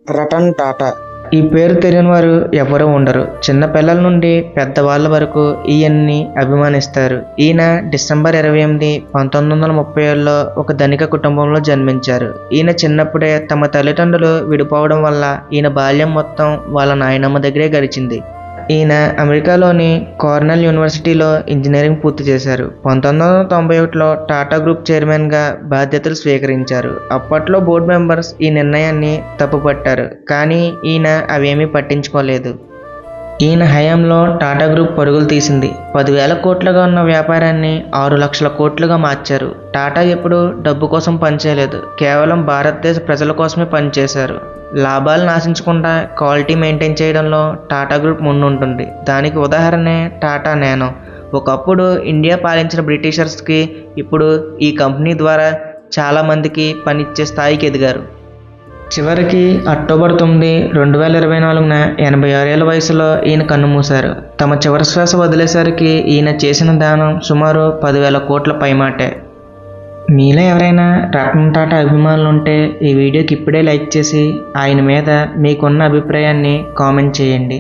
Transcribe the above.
రతన్ టాటా. ఈ పేరు తెలియని వారు ఎవరూ ఉండరు. చిన్న పిల్లల నుండి పెద్దవాళ్ళ వరకు ఈయన్ని అభిమానిస్తారు. ఈయన డిసెంబర్ 28, 1937లో ఒక ధనిక కుటుంబంలో జన్మించారు. ఈయన చిన్నప్పుడే తమ తల్లిదండ్రులు విడిపోవడం వల్ల ఈయన బాల్యం మొత్తం వాళ్ళ నాయనమ్మ దగ్గరే గడిచింది. ఈయన అమెరికాలోని కార్నెల్ యూనివర్సిటీలో ఇంజనీరింగ్ పూర్తి చేశారు. 1991లో టాటా గ్రూప్ చైర్మన్గా బాధ్యతలు స్వీకరించారు. అప్పట్లో బోర్డు మెంబర్స్ ఈ నిర్ణయాన్ని తప్పుపట్టారు, కానీ ఈయన అవేమీ పట్టించుకోలేదు. ఈయన హయాంలో టాటా గ్రూప్ పరుగులు తీసింది. 10,000 కోట్లుగా ఉన్న వ్యాపారాన్ని 6 లక్షల కోట్లుగా మార్చారు. టాటా ఎప్పుడూ డబ్బు కోసం పనిచేయలేదు, కేవలం భారతదేశ ప్రజల కోసమే పనిచేశారు. లాభాలను ఆశించకుండా క్వాలిటీ మెయింటైన్ చేయడంలో టాటా గ్రూప్ ముందుంటుంది. దానికి ఉదాహరణే టాటా నానో. ఒకప్పుడు ఇండియా పాలించిన బ్రిటిషర్స్కి ఇప్పుడు ఈ కంపెనీ ద్వారా చాలామందికి పనిచ్చే స్థాయికి ఎదిగారు. చివరికి అక్టోబర్ 9, 2024న 86 ఏళ్ల వయసులో ఈయన కన్నుమూశారు. తమ చివరి శ్వాస వదిలేసరికి ఈయన చేసిన దానం సుమారు 10,000 కోట్ల పైమాటే. మీలో ఎవరైనా రతన్ టాటా అభిమానులు ఉంటే ఈ వీడియోకి ఇప్పుడే లైక్ చేసి ఆయన మీద మీకున్న అభిప్రాయాన్ని కామెంట్ చేయండి.